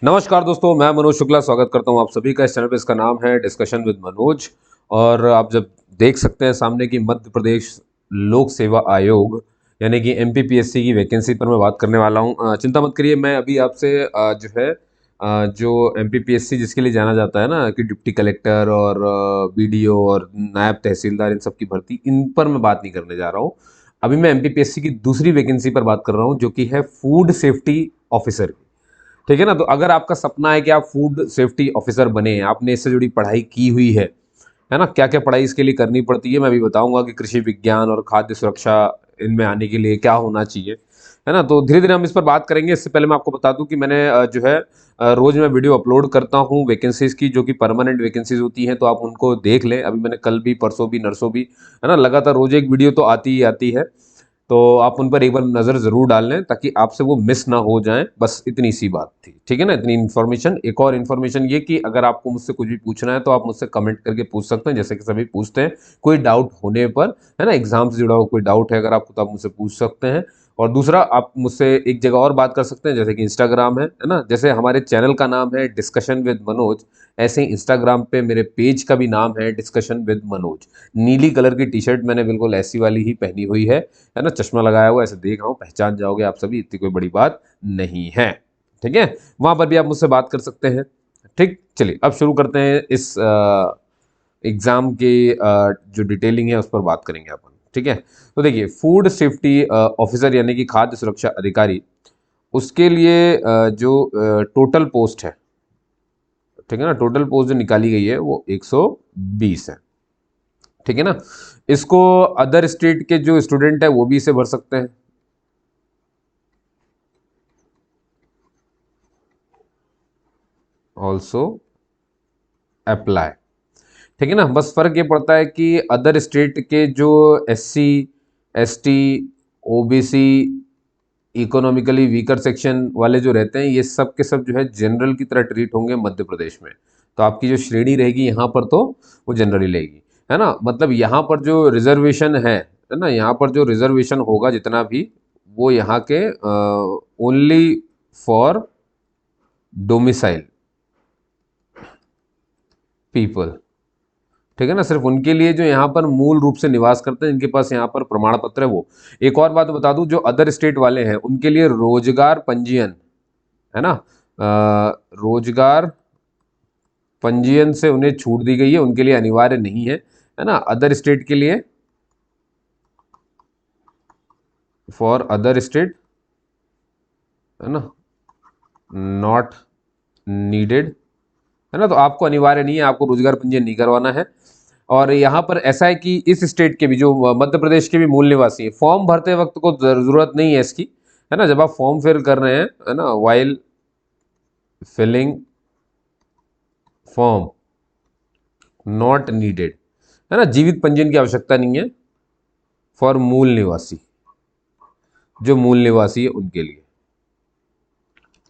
नमस्कार दोस्तों, मैं मनोज शुक्ला स्वागत करता हूं आप सभी का इस चैनल पे। इसका नाम है डिस्कशन विद मनोज। और आप जब देख सकते हैं सामने की मध्य प्रदेश लोक सेवा आयोग यानी कि एमपीपीएससी की वैकेंसी पर मैं बात करने वाला हूं। चिंता मत करिए, मैं अभी आपसे जो है जो एमपीपीएससी जिसके लिए जाना जाता है ना कि डिप्टी कलेक्टर और बीडीओ और नायब तहसीलदार, इन सब की भर्ती, इन पर मैं बात नहीं करने जा रहा हूँ। अभी मैं एमपीपीएससी की दूसरी वैकेंसी पर बात कर रहा हूँ जो कि है फूड सेफ्टी ऑफिसर। ठीक है ना। तो अगर आपका सपना है कि आप फूड सेफ्टी ऑफिसर बने, आपने इससे जुड़ी पढ़ाई की हुई है ना, क्या क्या पढ़ाई इसके लिए करनी पड़ती है मैं भी बताऊंगा कि कृषि विज्ञान और खाद्य सुरक्षा इनमें आने के लिए क्या होना चाहिए, है ना। तो धीरे धीरे हम इस पर बात करेंगे। इससे पहले मैं आपको बता दूं कि मैंने जो है रोज मैं वीडियो अपलोड करता हूं वैकेंसीज की, जो कि परमानेंट वैकेंसीज होती हैं, तो आप उनको देख लें। अभी मैंने कल भी, परसों भी, नरसों भी, है ना, लगातार रोज एक वीडियो तो आती ही आती है। तो आप उन पर एक बार नज़र ज़रूर डाल लें ताकि आपसे वो मिस ना हो जाएं। बस इतनी सी बात थी, ठीक है ना, इतनी इन्फॉर्मेशन। एक और इन्फॉर्मेशन ये कि अगर आपको मुझसे कुछ भी पूछना है तो आप मुझसे कमेंट करके पूछ सकते हैं, जैसे कि सभी पूछते हैं। कोई डाउट होने पर, है ना, एग्जाम से जुड़ा हुआ कोई डाउट है अगर आपको, तो आप मुझसे पूछ सकते हैं। और दूसरा, आप मुझसे एक जगह और बात कर सकते हैं, जैसे कि इंस्टाग्राम है ना। जैसे हमारे चैनल का नाम है डिस्कशन विद मनोज, ऐसे ही इंस्टाग्राम पे मेरे पेज का भी नाम है डिस्कशन विद मनोज। नीली कलर की टी शर्ट मैंने बिल्कुल ऐसी वाली ही पहनी हुई है ना, चश्मा लगाया हुआ, ऐसे देख रहा हूँ, पहचान जाओगे आप सभी, इतनी कोई बड़ी बात नहीं है। ठीक है, वहां पर भी आप मुझसे बात कर सकते हैं। ठीक, चलिए अब शुरू करते हैं। इस एग्जाम के जो डिटेलिंग है उस पर बात करेंगे अपन। ठीक है, तो देखिए, फूड सेफ्टी ऑफिसर यानी कि खाद्य सुरक्षा अधिकारी, उसके लिए जो टोटल पोस्ट है, ठीक है ना, टोटल पोस्ट जो निकाली गई है वो 120 है। ठीक है ना। इसको अदर स्टेट के जो स्टूडेंट है वो भी इसे भर सकते हैं। Also apply. ठीक है ना। बस फर्क ये पड़ता है कि अदर स्टेट के जो SC, ST, OBC, economically weaker section वाले जो रहते हैं, ये सब के सब जो है जनरल की तरह ट्रीट होंगे मध्य प्रदेश में। तो आपकी जो श्रेणी रहेगी यहाँ पर, तो वो जनरली रहेगी, है ना। मतलब यहाँ पर जो रिजर्वेशन है ना, यहाँ पर जो रिजर्वेशन होगा जितना भी, वो यहाँ के ओनली फॉर डोमिसाइल पीपल। ठीक है ना, सिर्फ उनके लिए जो यहाँ पर मूल रूप से निवास करते हैं, जिनके पास यहाँ पर प्रमाण पत्र है वो। एक और बात बता दूं, जो अदर स्टेट वाले हैं उनके लिए रोजगार पंजीयन, है ना, रोजगार पंजीयन से उन्हें छूट दी गई है, उनके लिए अनिवार्य नहीं है ना। अदर स्टेट के लिए, फॉर अदर स्टेट, है ना, नॉट नीडेड, है ना। तो आपको अनिवार्य नहीं है, आपको रोजगार पंजीयन नहीं करवाना है। और यहाँ पर ऐसा है कि इस स्टेट के भी, जो मध्य प्रदेश के भी मूल निवासी हैं, फॉर्म भरते वक्त को जरूरत नहीं है इसकी, है ना। जब आप फॉर्म फिल कर रहे हैं, है ना, while filling form, not needed, है ना, जीवित पंजीयन की आवश्यकता नहीं है फॉर मूल निवासी, जो मूल निवासी है उनके लिए।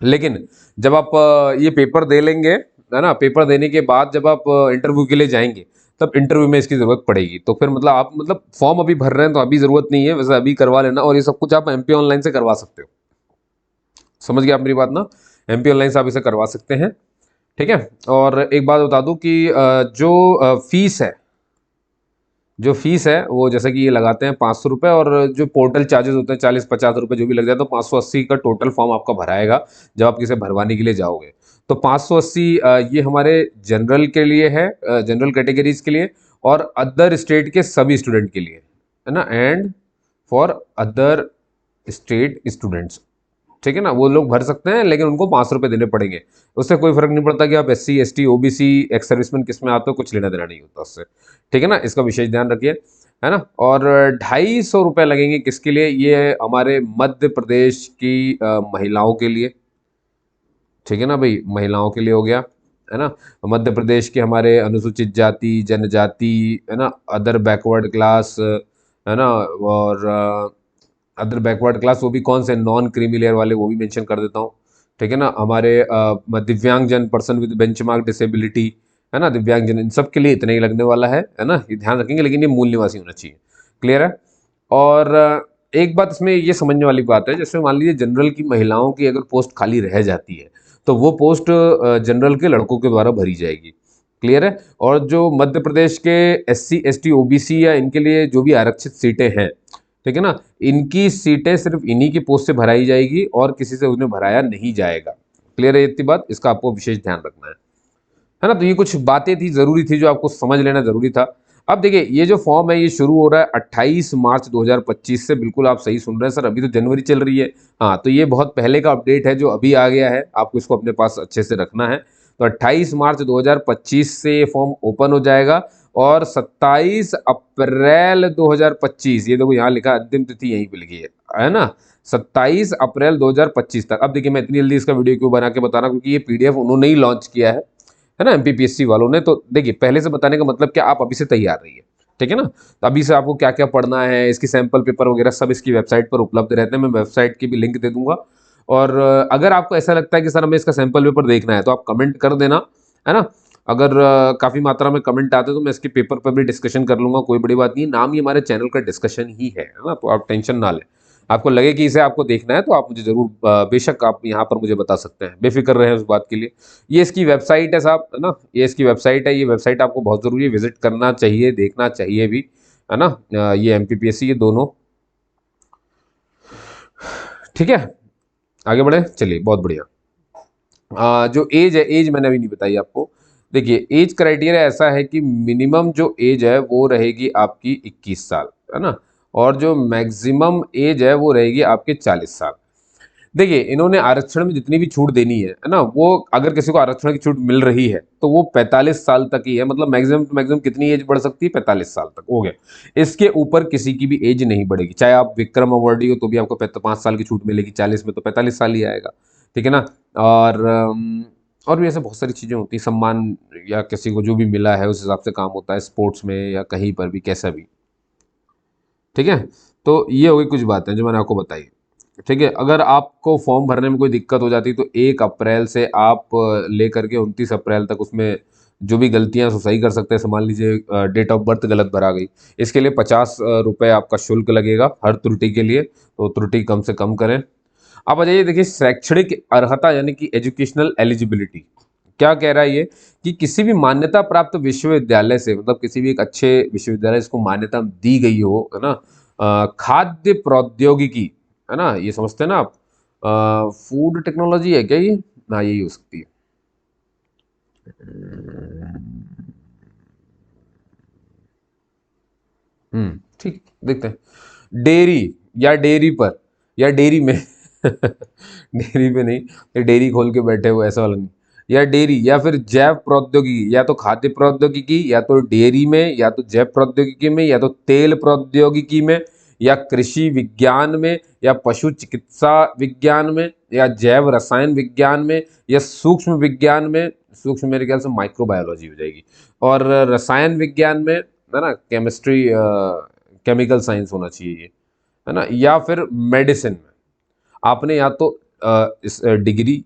लेकिन जब आप ये पेपर दे लेंगे, है ना, पेपर देने के बाद जब आप इंटरव्यू के लिए जाएंगे, तब इंटरव्यू में इसकी जरूरत पड़ेगी। तो फिर मतलब आप, मतलब फॉर्म अभी भर रहे हैं तो अभी जरूरत नहीं है, वैसे अभी करवा लेना। और ये सब कुछ आप एमपी ऑनलाइन से करवा सकते हो। समझ गए आप मेरी बात ना। एमपी ऑनलाइन से आप इसे करवा सकते हैं। ठीक है। और एक बात बता दूं कि जो फीस है, जो फीस है वो जैसे कि ये लगाते हैं 500 रुपये, और जो पोर्टल चार्जेस होते हैं 40-50 रुपये जो भी लग जाए, तो 580 का टोटल फॉर्म आपका भराएगा जब आप किसे भरवाने के लिए जाओगे। तो 580 ये हमारे जनरल के लिए है, जनरल कैटेगरीज के लिए, और अदर स्टेट के सभी स्टूडेंट के लिए, है ना, and for other state students. ठीक है ना, वो लोग भर सकते हैं, लेकिन उनको 500 रुपये देने पड़ेंगे। उससे कोई फर्क नहीं पड़ता कि आप SC, ST, OBC, ex serviceman किस में आते हो, कुछ लेना देना नहीं होता उससे। ठीक है ना, इसका विशेष ध्यान रखिए, है ना। और 250 रुपये लगेंगे किसके लिए, ये हमारे मध्य प्रदेश की महिलाओं के लिए। ठीक है ना भाई, महिलाओं के लिए हो गया, है ना। मध्य प्रदेश के हमारे अनुसूचित जाति, जनजाति, है ना, अदर बैकवर्ड क्लास, है ना, और अदर बैकवर्ड क्लास, वो भी कौन से, नॉन क्रीमी लेयर वाले, वो भी मेंशन कर देता हूँ। ठीक है ना, हमारे दिव्यांगजन, पर्सन विद बेंचमार्क डिसेबिलिटी, है ना, दिव्यांगजन, इन सब के लिए इतना ही लगने वाला है ना, ये ध्यान रखेंगे। लेकिन ये मूल निवासी होना चाहिए। क्लियर है। और एक बात इसमें ये समझने वाली बात है, जैसे मान लीजिए जनरल की महिलाओं की अगर पोस्ट खाली रह जाती है, तो वो पोस्ट जनरल के लड़कों के द्वारा भरी जाएगी। क्लियर है। और जो मध्य प्रदेश के SC ST OBC या इनके लिए जो भी आरक्षित सीटें हैं, ठीक है ना, इनकी सीटें सिर्फ इन्हीं की पोस्ट से भराई जाएगी और किसी से उन्हें भराया नहीं जाएगा। क्लियर है इतनी बात, इसका आपको विशेष ध्यान रखना है ना। तो ये कुछ बातें थी, जरूरी थी, जो आपको समझ लेना जरूरी था। अब देखिए ये जो फॉर्म है ये शुरू हो रहा है 28 मार्च 2025 से। बिल्कुल आप सही सुन रहे हैं सर, अभी तो जनवरी चल रही है। हाँ, तो ये बहुत पहले का अपडेट है जो अभी आ गया है, आपको इसको अपने पास अच्छे से रखना है। तो 28 मार्च 2025 से ये फॉर्म ओपन हो जाएगा और 27 अप्रैल 2025, ये देखो यहाँ लिखा अंतिम तिथि यहीं पे लिखी है ना, 27 अप्रैल 2025 तक। अब देखिए मैं इतनी जल्दी इसका वीडियो क्यों बना के बता रहा हूँ, क्योंकि ये PDF उन्होंने ही लॉन्च किया है ना, MPPSC वालों ने। तो देखिए पहले से बताने का मतलब क्या, आप अभी से तैयार रहिए, ठीक है ना। तो अभी से आपको क्या क्या पढ़ना है, इसकी सैंपल पेपर वगैरह सब इसकी वेबसाइट पर उपलब्ध रहते हैं। मैं वेबसाइट की भी लिंक दे दूंगा। और अगर आपको ऐसा लगता है कि सर हमें इसका सैंपल पेपर देखना है, तो आप कमेंट कर देना, है ना। अगर काफ़ी मात्रा में कमेंट आते हैं तो मैं इसके पेपर पर भी डिस्कशन कर लूंगा, कोई बड़ी बात नहीं। नाम ही हमारे चैनल का डिस्कशन ही है ना, तो आप टेंशन ना लें। आपको लगे कि इसे आपको देखना है तो आप मुझे जरूर बेशक आप यहाँ पर मुझे बता सकते हैं, बेफिक्र रहे उस बात के लिए। ये इसकी वेबसाइट है साहब, है ना, ये इसकी वेबसाइट है। ये वेबसाइट आपको बहुत ज़रूरी है, विजिट करना चाहिए, देखना चाहिए भी, है ना। ये MPPSC, ये दोनों, ठीक है। आगे बढ़े, चलिए, बहुत बढ़िया। जो एज है, एज मैंने अभी नहीं बताई आपको। देखिए एज क्राइटेरिया ऐसा है कि मिनिमम जो एज है वो रहेगी आपकी 21 साल, है ना, और जो मैक्सिमम एज है वो रहेगी आपके 40 साल। देखिए इन्होंने आरक्षण में जितनी भी छूट देनी है ना, वो अगर किसी को आरक्षण की छूट मिल रही है तो वो 45 साल तक ही है। मतलब मैक्सिमम टू मैक्सिमम कितनी एज बढ़ सकती है, 45 साल तक हो गया। इसके ऊपर किसी की भी एज नहीं बढ़ेगी, चाहे आप विक्रम अवॉर्डी हो तो भी आपको 5 साल की छूट मिलेगी, 40 में तो 45 साल ही आएगा, ठीक है ना। और और भी ऐसे बहुत सारी चीज़ें होती हैं, सम्मान या किसी को जो भी मिला है उस हिसाब से काम होता है, स्पोर्ट्स में या कहीं पर भी कैसा भी, ठीक है। तो ये हो गई कुछ बातें जो मैंने आपको बताई, ठीक है। अगर आपको फॉर्म भरने में कोई दिक्कत हो जाती है तो 1 अप्रैल से आप लेकर के 29 अप्रैल तक उसमें जो भी गलतियां हैं, सही कर सकते हैं। मान लीजिए डेट ऑफ बर्थ गलत भरा गई, इसके लिए 50 रुपये आपका शुल्क लगेगा हर त्रुटि के लिए, तो त्रुटि कम से कम करें। अब आ जाइए, देखिए शैक्षणिक अर्हता यानी कि एजुकेशनल एलिजिबिलिटी, क्या कह रहा है ये, कि किसी भी मान्यता प्राप्त विश्वविद्यालय से, मतलब किसी भी एक अच्छे विश्वविद्यालय जिसको मान्यता दी गई हो, है ना, खाद्य प्रौद्योगिकी, है ना, ये समझते हैं ना आप, फूड टेक्नोलॉजी है क्या ये, हाँ यही हो सकती है। ठीक, देखते हैं। डेयरी या डेयरी पर या डेयरी में डेयरी पे नहीं, ये डेयरी खोल के बैठे हुए ऐसा वाला नहीं। या डेयरी या फिर जैव प्रौद्योगिकी, या तो खाद्य प्रौद्योगिकी, या तो डेयरी में, या तो जैव प्रौद्योगिकी में, या तो तेल प्रौद्योगिकी में, या कृषि विज्ञान में, या पशु चिकित्सा विज्ञान में, या जैव रसायन विज्ञान में, या सूक्ष्म विज्ञान में। सूक्ष्म मेरे ख्याल से माइक्रोबायोलॉजी हो जाएगी। और रसायन विज्ञान में, है ना, केमिस्ट्री, केमिकल साइंस होना चाहिए ये, है ना, या फिर मेडिसिन में। आपने या तो इस डिग्री,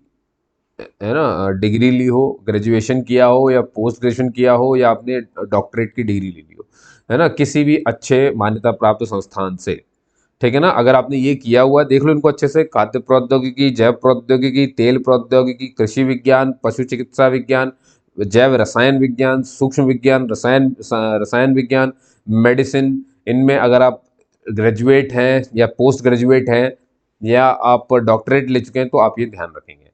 है ना, डिग्री ली हो, ग्रेजुएशन किया हो, या पोस्ट ग्रेजुएशन किया हो, या आपने डॉक्टरेट की डिग्री ले ली हो, है ना, किसी भी अच्छे मान्यता प्राप्त संस्थान से, ठीक है ना। अगर आपने ये किया हुआ है, देख लो इनको अच्छे से, खाद्य प्रौद्योगिकी, जैव प्रौद्योगिकी, तेल प्रौद्योगिकी, कृषि विज्ञान, पशु चिकित्सा विज्ञान, जैव रसायन विज्ञान, सूक्ष्म विज्ञान, रसायन विज्ञान, मेडिसिन, इनमें अगर आप ग्रेजुएट हैं या पोस्ट ग्रेजुएट हैं या आप डॉक्टरेट ले चुके हैं तो आप ये ध्यान रखेंगे।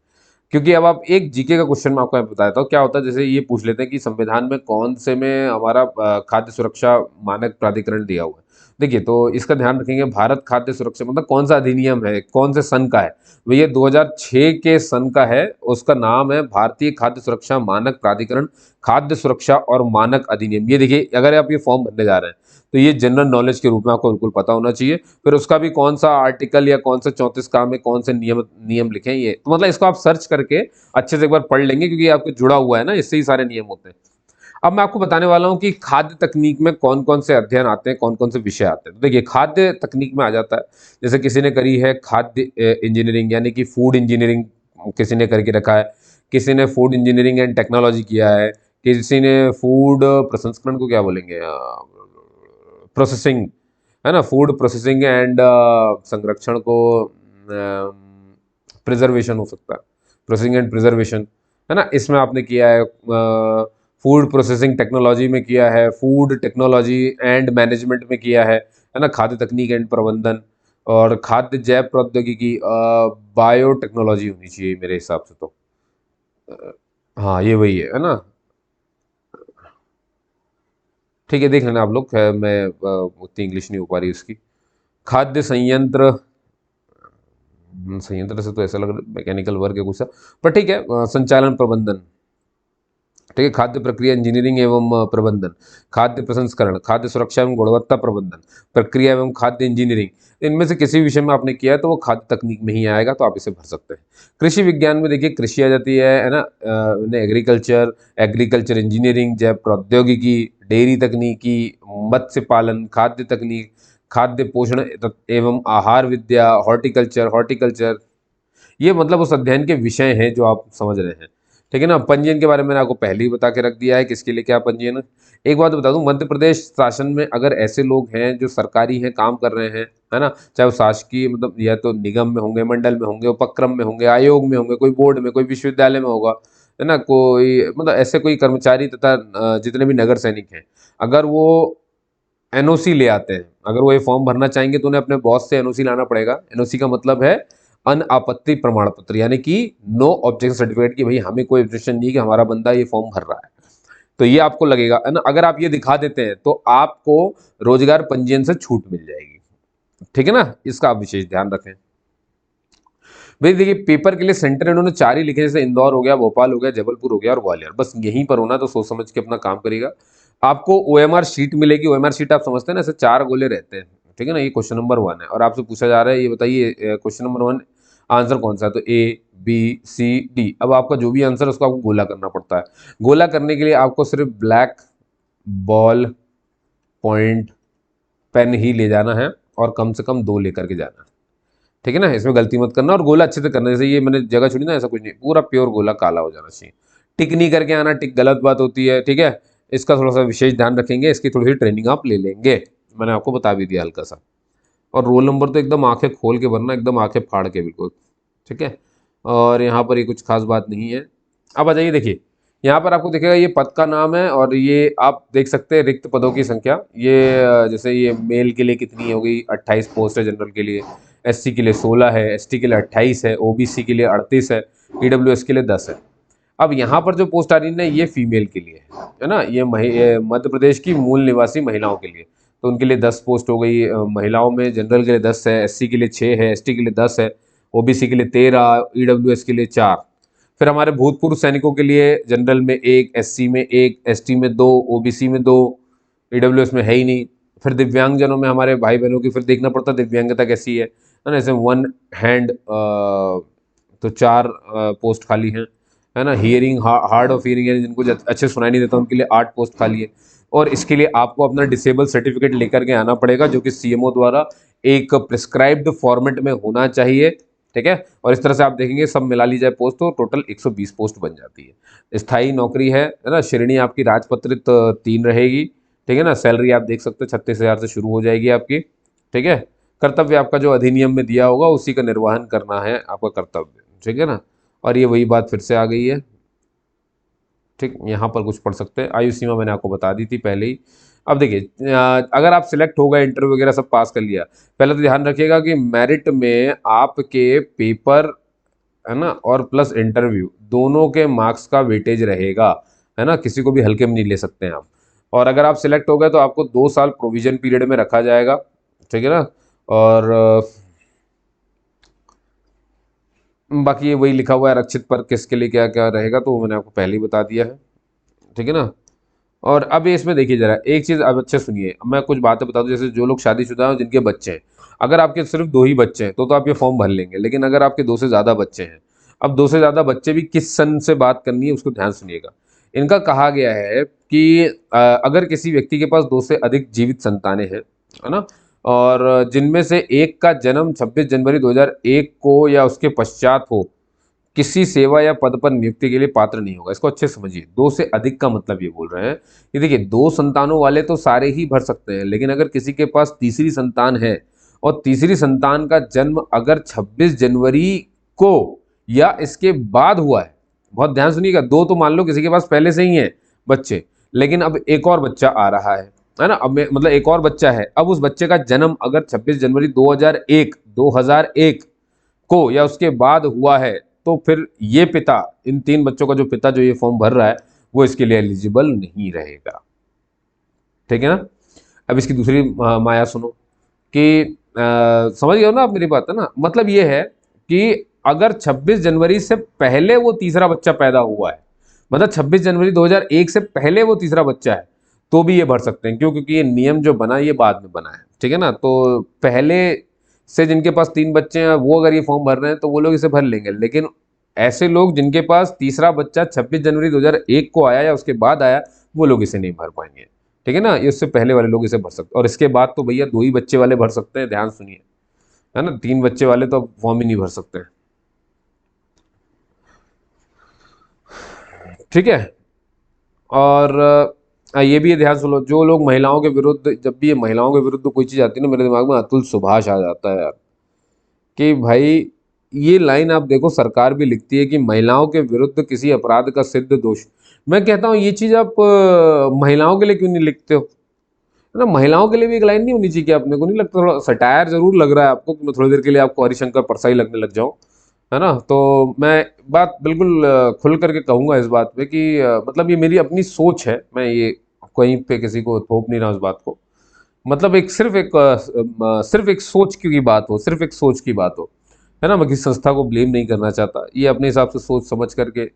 क्योंकि अब आप एक जीके का क्वेश्चन मैं आपको बताता हूँ क्या होता है। जैसे ये पूछ लेते हैं कि संविधान में कौन से में हमारा खाद्य सुरक्षा मानक प्राधिकरण दिया हुआ है। देखिए तो इसका ध्यान रखेंगे, भारत खाद्य सुरक्षा मतलब कौन सा अधिनियम है, कौन से सन का है, वो ये 2006 के सन का है। उसका नाम है भारतीय खाद्य सुरक्षा मानक प्राधिकरण, खाद्य सुरक्षा और मानक अधिनियम। ये देखिए अगर आप ये फॉर्म भरने जा रहे हैं तो ये जनरल नॉलेज के रूप में आपको बिल्कुल पता होना चाहिए। फिर उसका भी कौन सा आर्टिकल या कौन सा 34 का में कौन से नियम नियम लिखे हैं, ये तो मतलब इसको आप सर्च करके अच्छे से एक बार पढ़ लेंगे, क्योंकि आपको जुड़ा हुआ है ना, इससे ही सारे नियम होते हैं। अब मैं आपको बताने वाला हूं कि खाद्य तकनीक में कौन कौन से अध्ययन आते हैं, कौन कौन से विषय आते हैं। तो देखिए खाद्य तकनीक में आ जाता है, जैसे किसी ने करी है खाद्य इंजीनियरिंग यानी कि फूड इंजीनियरिंग, किसी ने करके रखा है, किसी ने फूड इंजीनियरिंग एंड टेक्नोलॉजी किया है, किसी ने फूड प्रसंस्करण को क्या बोलेंगे, प्रोसेसिंग, है ना, फूड प्रोसेसिंग एंड संरक्षण को प्रिजर्वेशन हो सकता है, प्रोसेसिंग एंड प्रिजर्वेशन, है ना, इसमें आपने किया है। फूड प्रोसेसिंग टेक्नोलॉजी में किया है, फूड टेक्नोलॉजी एंड मैनेजमेंट में किया है ना, खाद्य तकनीक एंड प्रबंधन, और खाद्य जैव प्रौद्योगिकी, बायोटेक्नोलॉजी होनी चाहिए मेरे हिसाब से तो। हाँ ये वही है ना। ठीक है, देख लेना आप लोग, मैं उतनी इंग्लिश नहीं हो पा रही उसकी। खाद्य संयंत्र, संयंत्र से तो ऐसा लग रहा है मैकेनिकल वर्क है कुछ सा, पर ठीक है, संचालन प्रबंधन, ठीक है, खाद्य प्रक्रिया इंजीनियरिंग एवं प्रबंधन, खाद्य प्रसंस्करण, खाद्य सुरक्षा एवं गुणवत्ता प्रबंधन, प्रक्रिया एवं खाद्य इंजीनियरिंग, इनमें से किसी भी विषय में आपने किया है तो वो खाद्य तकनीक में ही आएगा, तो आप इसे भर सकते हैं। कृषि विज्ञान में देखिए कृषि आ जाती है ना, एग्रीकल्चर, एग्रीकल्चर इंजीनियरिंग, जैव प्रौद्योगिकी, डेयरी तकनीकी, मत्स्य पालन, खाद्य तकनीक, खाद्य पोषण एवं आहार विद्या, हॉर्टिकल्चर, हॉर्टिकल्चर, ये मतलब उस अध्ययन के विषय हैं जो आप समझ रहे हैं। ठीक है ना। पंजीयन के बारे में मैंने आपको पहले ही बता के रख दिया है, किसके लिए क्या पंजीयन है। एक बात बता दूं, मध्य प्रदेश शासन में अगर ऐसे लोग हैं जो सरकारी हैं, काम कर रहे हैं, है ना, चाहे वो शासकीय मतलब या तो निगम में होंगे, मंडल में होंगे, उपक्रम में होंगे, आयोग में होंगे, कोई बोर्ड में, कोई विश्वविद्यालय में होगा, है ना, कोई मतलब ऐसे कोई कर्मचारी तथा जितने भी नगर सैनिक हैं, अगर वो एनओसी ले आते हैं, अगर वो ये फॉर्म भरना चाहेंगे तो उन्हें अपने बॉस से एनओसी लाना पड़ेगा। एनओसी का मतलब है अनआपत्ति प्रमाण पत्र, यानी कि नो ऑब्जेक्शन सर्टिफिकेट, कि भाई हमें कोई ऑब्जेक्शन नहीं कि हमारा बंदा ये फॉर्म भर रहा है, तो ये आपको लगेगा, है ना। अगर आप ये दिखा देते हैं तो आपको रोजगार पंजीयन से छूट मिल जाएगी। ठीक है ना, इसका आप विशेष ध्यान रखें। भाई देखिए, पेपर के लिए सेंटर इन्होंने 4 ही लिखे, जैसे इंदौर हो गया, भोपाल हो गया, जबलपुर हो गया और ग्वालियर, बस यहीं पर होना, तो सोच समझ के अपना काम करिएगा। आपको ओएमआर शीट मिलेगी। ओएमआर शीट आप समझते हैं ना, ऐसे 4 गोले रहते हैं, ठीक है ना। ये क्वेश्चन नंबर 1 है और आपसे पूछा जा रहा है, ये बताइए क्वेश्चन नंबर 1 आंसर कौन सा है, तो ए बी सी डी। अब आपका जो भी आंसर है उसको आपको गोला करना पड़ता है। गोला करने के लिए आपको सिर्फ ब्लैक बॉल पॉइंट पेन ही ले जाना है और कम से कम 2 लेकर के जाना है। ठीक है ना, इसमें गलती मत करना, और गोला अच्छे से करना, जैसे ये मैंने जगह छोड़ी ना, ऐसा कुछ नहीं, पूरा प्योर गोला काला हो जाना चाहिए। टिक नहीं करके आना, टिक गलत बात होती है, ठीक है। इसका थोड़ा सा विशेष ध्यान रखेंगे, इसकी थोड़ी सी ट्रेनिंग आप ले लेंगे, मैंने आपको बता भी दिया हल्का सा। और रोल नंबर तो एकदम आंखें खोल के भरना, एकदम आंखें फाड़ के बिल्कुल, ठीक है। और यहाँ पर ये कुछ खास बात नहीं है। अब आ जाइए, देखिए यहाँ पर आपको दिखेगा ये पद का नाम है, और ये आप देख सकते हैं रिक्त पदों की संख्या। ये जैसे ये मेल के लिए कितनी हो गई, 28 पोस्ट है जनरल के लिए, एससी के लिए 16 है, एसटी के लिए 28 है, ओबीसी के लिए 38 है, ईडब्ल्यूएस के लिए 10 है। अब यहाँ पर जो पोस्ट आ रही है ना, ये फीमेल के लिए है ना, ये मध्य प्रदेश की मूल निवासी महिलाओं के लिए, तो उनके लिए 10 पोस्ट हो गई। महिलाओं में जनरल के लिए 10 है, एससी के लिए 6 है, एसटी के लिए 10 है, ओबीसी के लिए 13, ईडब्ल्यूएस के लिए 4। फिर हमारे भूतपूर्व सैनिकों के लिए जनरल में 1, एससी में 1, एसटी में 2, ओबीसी में 2, ईडब्ल्यूएस में है ही नहीं। फिर दिव्यांगजनों में हमारे भाई बहनों की फिर देखना पड़ता है दिव्यांगता कैसी है ना, जैसे 1 हैंड तो 4 पोस्ट खाली हैं, है ना। हियरिंग, हार्ड ऑफ हियरिंग, यानी जिनको अच्छे सुनाई नहीं देता उनके लिए 8 पोस्ट खाली है। और इसके लिए आपको अपना डिसेबल सर्टिफिकेट लेकर के आना पड़ेगा, जो कि सीएमओ द्वारा एक प्रिस्क्राइब्ड फॉर्मेट में होना चाहिए, ठीक है। और इस तरह से आप देखेंगे सब मिला ली जाए पोस्ट तो टोटल 120 पोस्ट बन जाती है। स्थायी नौकरी है ना। श्रेणी आपकी राजपत्रित 3 रहेगी, ठीक है ना। सैलरी आप देख सकते हैं 36,000 से शुरू हो जाएगी आपकी, ठीक है। कर्तव्य आपका जो अधिनियम में दिया होगा उसी का निर्वहन करना है आपका कर्तव्य, ठीक है ना। और ये वही बात फिर से आ गई है, ठीक। यहाँ पर कुछ पढ़ सकते हैं, आयु सीमा मैंने आपको बता दी थी पहले ही। अब देखिए, अगर आप सिलेक्ट हो गए, इंटरव्यू वगैरह सब पास कर लिया, पहले तो ध्यान रखिएगा कि मेरिट में आपके पेपर, है ना, और प्लस इंटरव्यू दोनों के मार्क्स का वेटेज रहेगा, है ना, किसी को भी हल्के में नहीं ले सकते हैं आप। और अगर आप सिलेक्ट हो गए तो आपको 2 साल प्रोविजन पीरियड में रखा जाएगा, ठीक है ना। और बाकी ये वही लिखा हुआ है आरक्षित पर किसके लिए क्या क्या रहेगा, तो वो मैंने आपको पहले ही बता दिया है, ठीक है ना। और अब ये इसमें देखिए जरा एक चीज़, अब अच्छे सुनिए, अब मैं कुछ बातें बता दूं, जैसे जो लोग शादीशुदा हैं जिनके बच्चे हैं, अगर आपके सिर्फ 2 ही बच्चे हैं तो आप ये फॉर्म भर लेंगे, लेकिन अगर आपके 2 से ज़्यादा बच्चे हैं, अब 2 से ज़्यादा बच्चे भी किस सन से बात करनी है उसको ध्यान सुनिएगा। इनका कहा गया है कि अगर किसी व्यक्ति के पास 2 से अधिक जीवित संतानें हैं, है ना, और जिनमें से एक का जन्म 26 जनवरी 2001 को या उसके पश्चात हो, किसी सेवा या पद पर नियुक्ति के लिए पात्र नहीं होगा। इसको अच्छे समझिए, 2 से अधिक का मतलब ये बोल रहे हैं कि देखिए 2 संतानों वाले तो सारे ही भर सकते हैं, लेकिन अगर किसी के पास तीसरी संतान है और तीसरी संतान का जन्म अगर 26 जनवरी को या इसके बाद हुआ है, बहुत ध्यान सुनिएगा, दो तो मान लो किसी के पास पहले से ही है बच्चे, लेकिन अब एक और बच्चा आ रहा है ना, अब मतलब एक और बच्चा है, अब उस बच्चे का जन्म अगर 26 जनवरी 2001 को या उसके बाद हुआ है, तो फिर ये पिता, इन तीन बच्चों का जो पिता जो ये फॉर्म भर रहा है, वो इसके लिए एलिजिबल नहीं रहेगा। ठीक है ना। अब इसकी दूसरी माया सुनो कि समझ गए हो ना आप मेरी बात, है ना, मतलब ये है कि अगर 26 जनवरी से पहले वो तीसरा बच्चा पैदा हुआ है, मतलब 26 जनवरी 2001 से पहले वो तीसरा बच्चा है, तो भी ये भर सकते हैं। क्यों? क्योंकि ये नियम जो बना ये बाद में बना है। ठीक है ना। तो पहले से जिनके पास तीन बच्चे हैं वो अगर ये फॉर्म भर रहे हैं तो वो लोग इसे भर लेंगे, लेकिन ऐसे लोग जिनके पास तीसरा बच्चा 26 जनवरी 2001 को आया या उसके बाद आया, वो लोग इसे नहीं भर पाएंगे। ठीक है ना। ये उससे पहले वाले लोग इसे भर सकते हैं, और इसके बाद तो भैया दो ही बच्चे वाले भर सकते हैं, ध्यान सुनिए, है ना, तीन बच्चे वाले तो फॉर्म ही नहीं भर सकते हैं। ठीक है। और ये भी ध्यान सुनो, जो लोग महिलाओं के विरुद्ध, जब भी ये महिलाओं के विरुद्ध कोई चीज आती है ना, मेरे दिमाग में अतुल सुभाष आ जाता है यार, कि भाई ये लाइन आप देखो, सरकार भी लिखती है कि महिलाओं के विरुद्ध किसी अपराध का सिद्ध दोष। मैं कहता हूँ ये चीज आप महिलाओं के लिए क्यों नहीं लिखते हो, है ना। महिलाओं के लिए भी एक लाइन नहीं होनी चाहिए? क्या अपने को नहीं लगता थोड़ा सटायर जरूर लग रहा है आपको कि मैं थोड़ी देर के लिए आपको हरिशंकर परसाई लगने लग जाऊं, है ना। तो मैं बात बिल्कुल खुल करके कहूंगा इस बात पे कि मतलब ये मेरी अपनी सोच है, मैं ये कहीं पे किसी को थोप नहीं रहा उस बात को। मतलब एक सिर्फ एक सोच की बात हो, सिर्फ एक सोच की बात हो, है ना। मैं किसी संस्था को ब्लेम नहीं करना चाहता, ये अपने हिसाब से सोच समझ करके,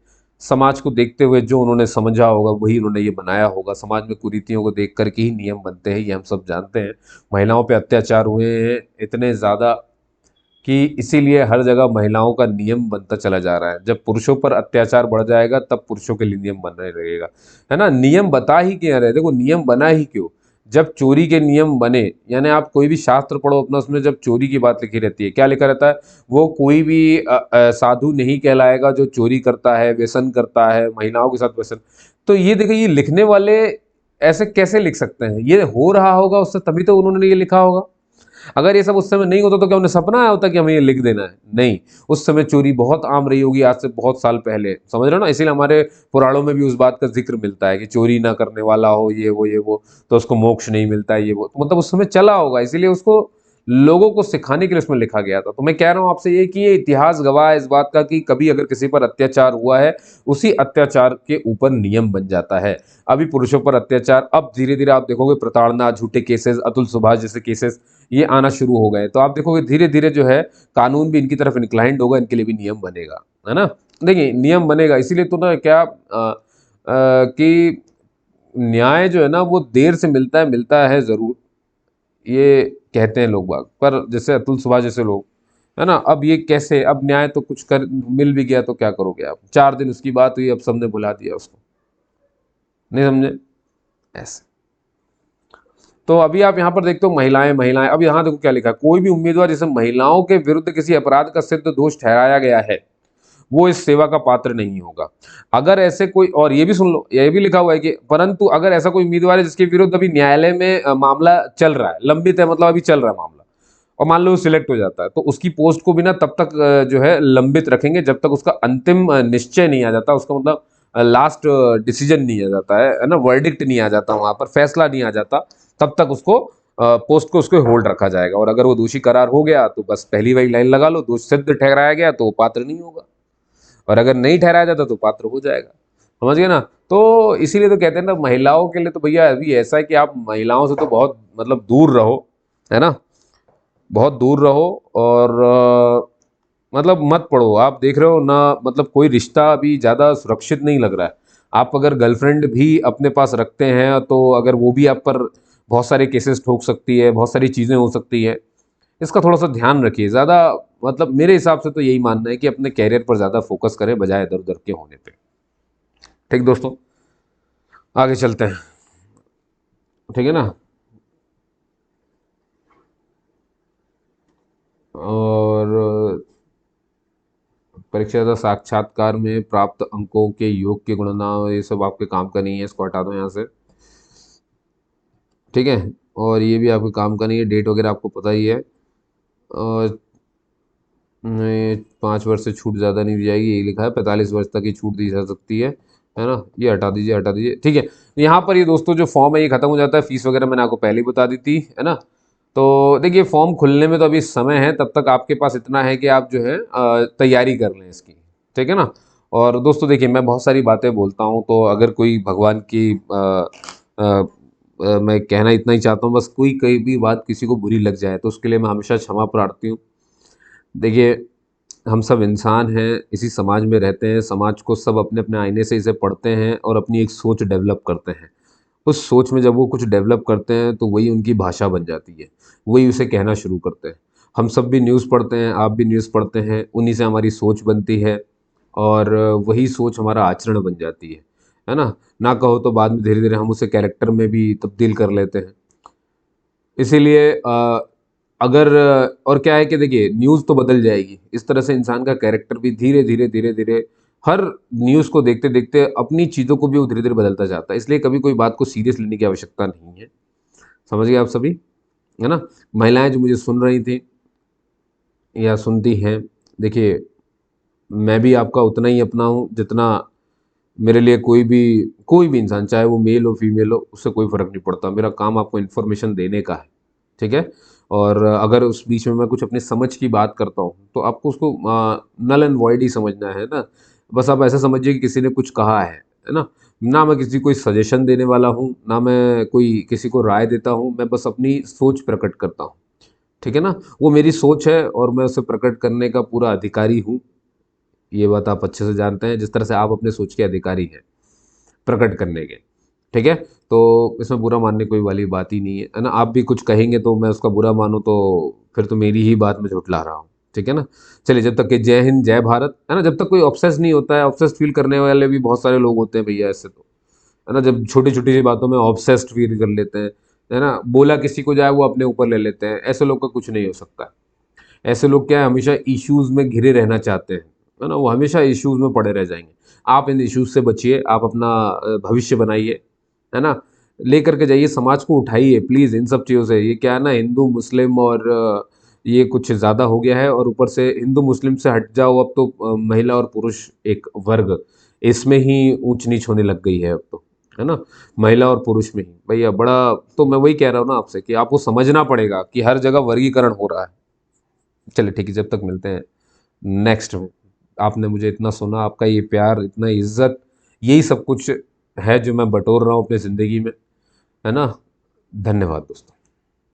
समाज को देखते हुए जो उन्होंने समझा होगा वही उन्होंने ये बनाया होगा। समाज में कुरीतियों को देख करके ही नियम बनते हैं, ये हम सब जानते हैं। महिलाओं पे अत्याचार हुए हैं इतने ज़्यादा कि इसीलिए हर जगह महिलाओं का नियम बनता चला जा रहा है। जब पुरुषों पर अत्याचार बढ़ जाएगा तब पुरुषों के लिए नियम बनने लगेगा, है ना। नियम बता ही क्यों रहे, देखो नियम बना ही क्यों, जब चोरी के नियम बने, यानी आप कोई भी शास्त्र पढ़ो अपना, उसमें जब चोरी की बात लिखी रहती है, क्या लिखा रहता है, वो कोई भी साधु नहीं कहलाएगा जो चोरी करता है, व्यसन करता है, महिलाओं के साथ व्यसन। तो ये देखो, ये लिखने वाले ऐसे कैसे लिख सकते हैं, ये हो रहा होगा उससे तभी तो उन्होंने ये लिखा होगा। अगर ये सब उस समय नहीं होता तो क्या उन्हें सपना आया होता कि हमें ये लिख देना है? नहीं। उस समय चोरी बहुत आम रही होगी, आज से बहुत साल पहले, समझ रहे हो ना। इसीलिए हमारे पुराणों में भी उस बात का जिक्र मिलता है कि चोरी ना करने वाला हो, ये वो तो उसको मोक्ष नहीं मिलता है, ये वो, तो मतलब उस समय चला होगा, इसीलिए उसको लोगों को सिखाने के लिए उसमें लिखा गया था। तो मैं कह रहा हूं आपसे ये कि ये इतिहास गवाह है इस बात का कि कभी अगर किसी पर अत्याचार हुआ है, उसी अत्याचार के ऊपर नियम बन जाता है। अभी पुरुषों पर अत्याचार, अब धीरे धीरे आप देखोगे प्रताड़ना, झूठे केसेस, अतुल सुभाष जैसे केसेस ये आना शुरू हो गए, तो आप देखोगे धीरे धीरे जो है कानून भी इनकी तरफ इंक्लाइंड होगा, इनके लिए भी नियम बनेगा, है ना। देखिए नियम बनेगा, इसीलिए तो ना क्या कि न्याय जो है ना वो देर से मिलता है जरूर, ये कहते हैं लोग बाग, पर जैसे अतुल सुभाष जैसे लोग, है ना, अब ये कैसे, अब न्याय तो कुछ कर मिल भी गया तो क्या करोगे आप, 4 दिन उसकी बात हुई, अब सबने बुला दिया उसको, नहीं समझे ऐसे। तो अभी आप यहाँ पर देखते हो महिलाएं महिलाएं, अब यहाँ देखो क्या लिखा है, कोई भी उम्मीदवार जिसे महिलाओं के विरुद्ध किसी अपराध का सिद्ध दोष ठहराया गया है, वो इस सेवा का पात्र नहीं होगा। अगर ऐसे कोई, और ये भी सुन लो, ये भी लिखा हुआ है कि परंतु अगर ऐसा कोई उम्मीदवार है जिसके विरुद्ध अभी न्यायालय में मामला चल रहा है, लंबित है, मतलब अभी चल रहा है मामला, और मान लो वो सिलेक्ट हो जाता है, तो उसकी पोस्ट को भी ना तब तक जो है लंबित रखेंगे जब तक उसका अंतिम निश्चय नहीं आ जाता, उसका मतलब लास्ट डिसीजन नहीं आ जाता है ना, वर्डिक्ट नहीं आ जाता, वहां पर फैसला नहीं आ जाता, तब तक उसको पोस्ट को उसको होल्ड रखा जाएगा। और अगर वो दोषी करार हो गया तो बस पहली वही लाइन लगा लो, दोष सिद्ध ठहराया गया तो वो पात्र नहीं होगा, और अगर नहीं ठहराया जाता तो पात्र हो जाएगा। समझ गए ना। तो इसीलिए तो कहते हैं ना, महिलाओं के लिए तो भैया अभी ऐसा है कि आप महिलाओं से तो बहुत मतलब दूर रहो, है ना, बहुत दूर रहो। और मतलब मत पढ़ो, आप देख रहे हो ना, मतलब कोई रिश्ता अभी ज़्यादा सुरक्षित नहीं लग रहा है। आप अगर गर्लफ्रेंड भी अपने पास रखते हैं तो अगर वो भी आप पर बहुत सारे केसेस ठोक सकती है, बहुत सारी चीज़ें हो सकती है, इसका थोड़ा सा ध्यान रखिए। ज़्यादा मतलब मेरे हिसाब से तो यही मानना है कि अपने कैरियर पर ज़्यादा फोकस करें बजाय इधर उधर के होने पे। ठीक दोस्तों, आगे चलते हैं। ठीक है ना। और परीक्षा साक्षात्कार में प्राप्त अंकों के योग की गणना, ये सब आपके काम का नहीं है, इसको हटा दो यहाँ से। ठीक है। और ये भी आपके काम का नहीं है, डेट वगैरह आपको पता ही है। और नहीं, 5 वर्ष से छूट ज़्यादा नहीं दी जाएगी, यही लिखा है, 45 वर्ष तक की छूट दी जा सकती है ना। ये हटा दीजिए, हटा दीजिए, ठीक है। यहाँ पर ये दोस्तों जो फॉर्म है ये खत्म हो जाता है, फीस वगैरह मैंने आपको पहले ही बता दी थी, है ना। तो देखिए फॉर्म खुलने में तो अभी समय है, तब तक आपके पास इतना है कि आप जो है तैयारी कर लें इसकी, ठीक है ना। और दोस्तों देखिए मैं बहुत सारी बातें बोलता हूँ, तो अगर कोई भगवान की मैं कहना इतना ही चाहता हूँ, बस कोई कहीं भी बात किसी को बुरी लग जाए तो उसके लिए मैं हमेशा क्षमा प्रार्थी हूँ। देखिए हम सब इंसान हैं, इसी समाज में रहते हैं, समाज को सब अपने अपने आईने से इसे पढ़ते हैं और अपनी एक सोच डेवलप करते हैं। उस सोच में जब वो कुछ डेवलप करते हैं तो वही उनकी भाषा बन जाती है, वही उसे कहना शुरू करते हैं। हम सब भी न्यूज़ पढ़ते हैं, आप भी न्यूज़ पढ़ते हैं, उन्हीं से हमारी सोच बनती है और वही सोच हमारा आचरण बन जाती है ना। ना कहो तो बाद में धीरे धीरे हम उसे कैरेक्टर में भी तब्दील कर लेते हैं। इसीलिए अगर और क्या है कि देखिए न्यूज़ तो बदल जाएगी, इस तरह से इंसान का कैरेक्टर भी धीरे धीरे धीरे धीरे हर न्यूज़ को देखते देखते अपनी चीज़ों को भी वो धीरे धीरे बदलता जाता है। इसलिए कभी कोई बात को सीरियस लेने की आवश्यकता नहीं है। समझ गए आप सभी, है ना। महिलाएं जो मुझे सुन रही थी या सुनती हैं, देखिए मैं भी आपका उतना ही अपना हूँ जितना मेरे लिए कोई भी इंसान, चाहे वो मेल हो फीमेल हो, उससे कोई फ़र्क नहीं पड़ता। मेरा काम आपको इन्फॉर्मेशन देने का है, ठीक है। और अगर उस बीच में मैं कुछ अपनी समझ की बात करता हूँ तो आपको उसको नल एंड वॉइड ही समझना है ना। बस आप ऐसा समझिए कि किसी ने कुछ कहा है ना। ना मैं किसी को कोई सजेशन देने वाला हूँ, ना मैं कोई किसी को राय देता हूँ, मैं बस अपनी सोच प्रकट करता हूँ, ठीक है ना। वो मेरी सोच है और मैं उसे प्रकट करने का पूरा अधिकारी हूँ। ये बात आप अच्छे से जानते हैं, जिस तरह से आप अपने सोच के अधिकारी हैं प्रकट करने के, ठीक है। तो इसमें बुरा मानने कोई वाली बात ही नहीं है ना। आप भी कुछ कहेंगे तो मैं उसका बुरा मानूँ तो फिर तो मेरी ही बात में झुठला रहा हूँ, ठीक है ना। चलिए, जब तक कि जय हिंद जय भारत, है ना, जब तक कोई ऑब्सेस नहीं होता है, ऑब्सेस फील करने वाले भी बहुत सारे लोग होते हैं भैया ऐसे तो, है ना। जब छोटी छोटी सी बातों में ऑब्सेस्ड फील कर लेते हैं, है ना, बोला किसी को जाए वो अपने ऊपर ले लेते हैं, ऐसे लोग का कुछ नहीं हो सकता है। ऐसे लोग क्या है, हमेशा इश्यूज में घिरे रहना चाहते हैं, है ना। वो हमेशा इश्यूज में पड़े रह जाएंगे। आप इन इश्यूज से बचिए, आप अपना भविष्य बनाइए, है ना। लेकर के जाइए, समाज को उठाइए प्लीज़ इन सब चीज़ों से। ये क्या है ना, हिंदू मुस्लिम और ये कुछ ज़्यादा हो गया है। और ऊपर से हिंदू मुस्लिम से हट जाओ, अब तो महिला और पुरुष एक वर्ग, इसमें ही ऊंच नीच होने लग गई है अब तो, है ना। महिला और पुरुष में ही भैया बड़ा, तो मैं वही कह रहा हूँ ना आपसे कि आपको समझना पड़ेगा कि हर जगह वर्गीकरण हो रहा है। चलिए ठीक है, जब तक मिलते हैं नेक्स्ट में। आपने मुझे इतना सुना, आपका ये प्यार, इतना इज्जत, यही सब कुछ है जो मैं बटोर रहा हूँ अपनी ज़िंदगी में, है ना। धन्यवाद दोस्तों।